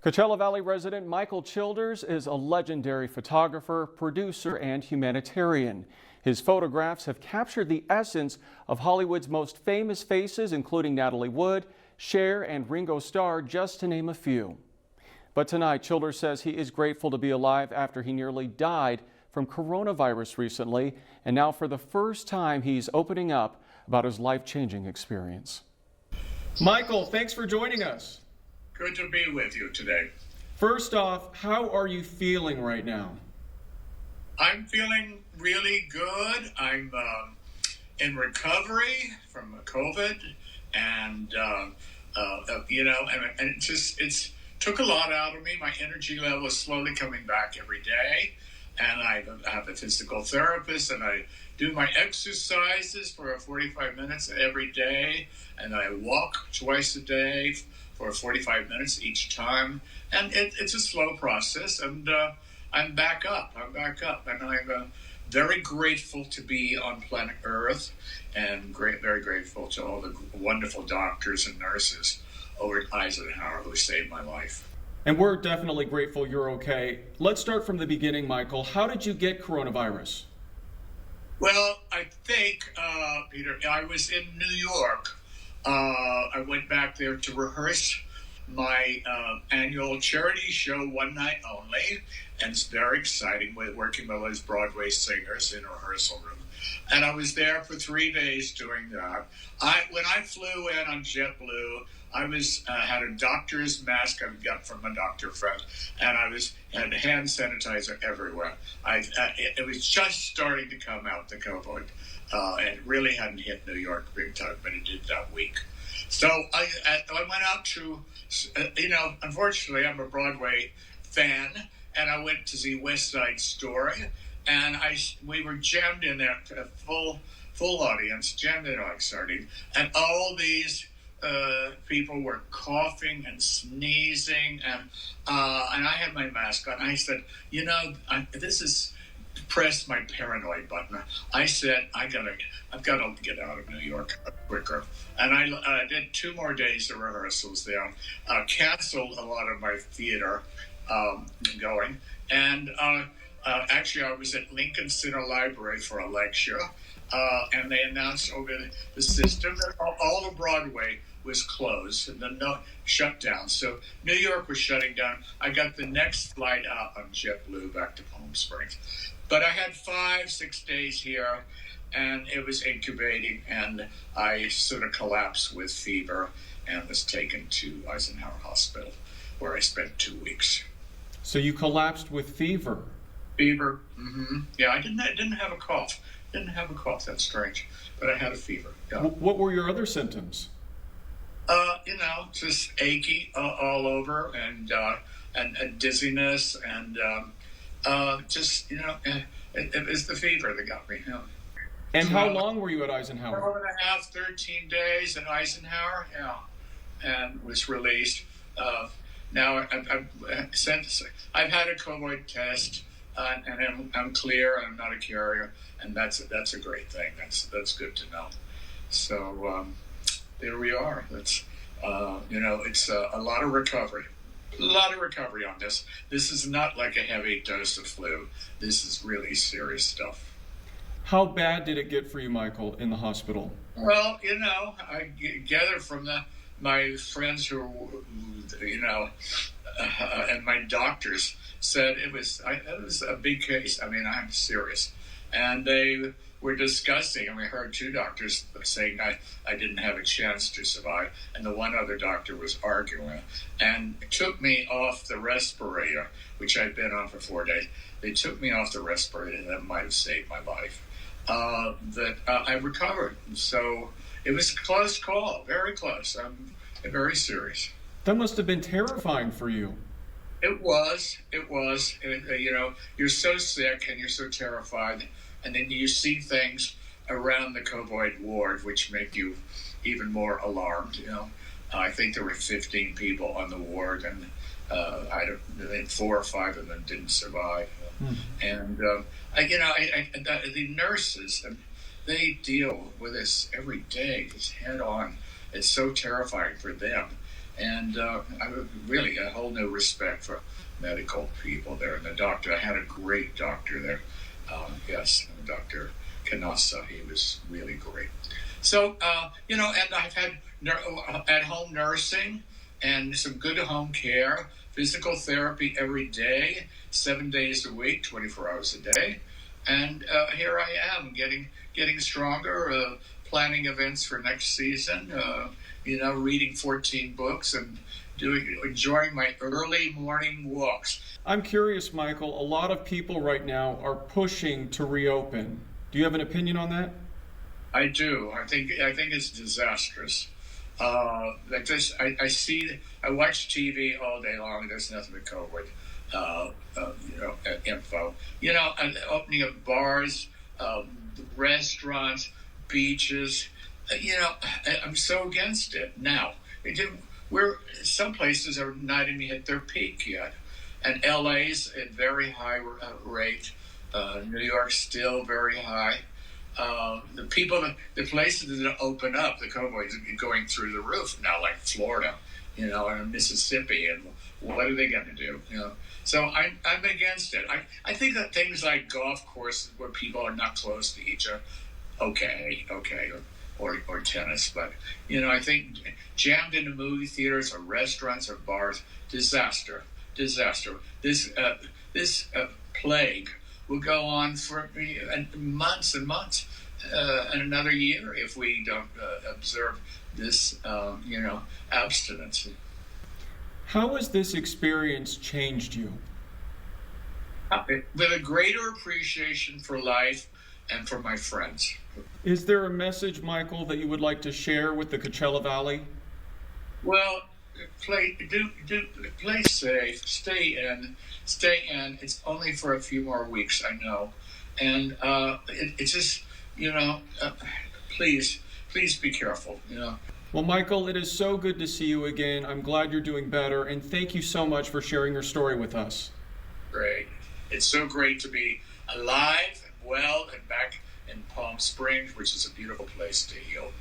Coachella Valley resident Michael Childers is a legendary photographer, producer, and humanitarian. His photographs have captured the essence of Hollywood's most famous faces, including Natalie Wood, Cher, and Ringo Starr, just to name a few. But tonight, Childers says he is grateful to be alive after he nearly died from coronavirus recently, and now for the first time, he's opening up about his life-changing experience. Michael, thanks for joining us. Good to be with you today. First off, how are you feeling right now? I'm feeling really good. I'm in recovery from COVID, and and it's took a lot out of me. My energy level is slowly coming back every day, and I have a physical therapist, and I do my exercises for 45 minutes every day, and I walk twice a day for 45 minutes each time, and it's a slow process, and I'm back up, and I'm very grateful to be on planet Earth, and very grateful to all the wonderful doctors and nurses over at Eisenhower who saved my life. And we're definitely grateful you're okay. Let's start from the beginning, Michael. How did you get coronavirus? Well, I think, Peter, I was in New York. I went back there to rehearse my annual charity show, One Night Only, and it's very exciting with working with those Broadway singers in a rehearsal room. And I was there for 3 days doing that. When I flew in on JetBlue, I had a doctor's mask I got from a doctor friend, and I had hand sanitizer everywhere. It was just starting to come out, the COVID, and it really hadn't hit New York big time, but it did that week. So I went out to, unfortunately, I'm a Broadway fan, and I went to see West Side Story, and we were jammed in there, a full audience, jammed in like sardines, and all these people were coughing and sneezing, and I had my mask on. I said, this is pressed my paranoid button. I said, I've got to get out of New York quicker. And I did 2 more days of rehearsals there, canceled a lot of my theater going. And actually, I was at Lincoln Center Library for a lecture, and they announced over the system that all of Broadway was closed and then shut down. So New York was shutting down. I got the next flight out on JetBlue back to Palm Springs. But I had 5-6 days here, and it was incubating, and I sort of collapsed with fever and was taken to Eisenhower Hospital, where I spent 2 weeks. So you collapsed with fever? Fever, mm-hmm. Yeah, I didn't have a cough. That's strange. But I had a fever. Yeah. What were your other symptoms? Just achy all over, and dizziness, and it was the fever that got me. And how long were you at Eisenhower? 12.5, 13 days at Eisenhower, and was released. Now I've had a COVID test, and I'm clear, and I'm not a carrier, and that's a great thing. That's good to know. So there we are. It's a lot of recovery. A lot of recovery on this. This is not like a heavy dose of flu. This is really serious stuff. How bad did it get for you, Michael, in the hospital? Well, I gather from my friends who, and my doctors said it was a big case. I mean, I'm serious. And they were discussing, and we heard 2 doctors saying I didn't have a chance to survive, and the one other doctor was arguing, and took me off the respirator, which I'd been on for 4 days. They took me off the respirator, and that might have saved my life. I recovered, so it was a close call, very close. I'm very serious. That must have been terrifying for you. It was. You're so sick and you're so terrified, and then you see things around the COVID ward which make you even more alarmed. I think there were 15 people on the ward, and I think 4 or 5 of them didn't survive. And the nurses, they deal with this every day, just head on. It's so terrifying for them. and I really a whole new respect for medical people there. And the doctor, I had a great doctor there. Yes, Dr. Canassa, he was really great. So, and I've had at-home nursing and some good home care, physical therapy every day, 7 days a week, 24 hours a day. And here I am getting stronger, planning events for next season, reading 14 books and enjoying my early morning walks. I'm curious, Michael, a lot of people right now are pushing to reopen. Do you have an opinion on that? I do. I think it's disastrous. Like this, I watch TV all day long. There's nothing but COVID, info. And opening of bars, restaurants, beaches. I'm so against it now. Some places are not even hit their peak yet, and LA's at very high rate. New York's still very high. The places that open up, the COVID is going through the roof now, like Florida, and Mississippi, and what are they going to do? So I'm against it. I think that things like golf courses where people are not close to each other, okay, or tennis, but I think jammed into movie theaters or restaurants or bars, disaster. This plague will go on for months and months, and another year if we don't observe this, abstinence. How has this experience changed you? With a greater appreciation for life and for my friends. Is there a message, Michael, that you would like to share with the Coachella Valley? Well, play safe, stay in. It's only for a few more weeks, I know, and it's just please be careful. Well, Michael, it is so good to see you again. I'm glad you're doing better, and thank you so much for sharing your story with us. Great. It's so great to be alive and well and back in Palm Springs, which is a beautiful place to heal.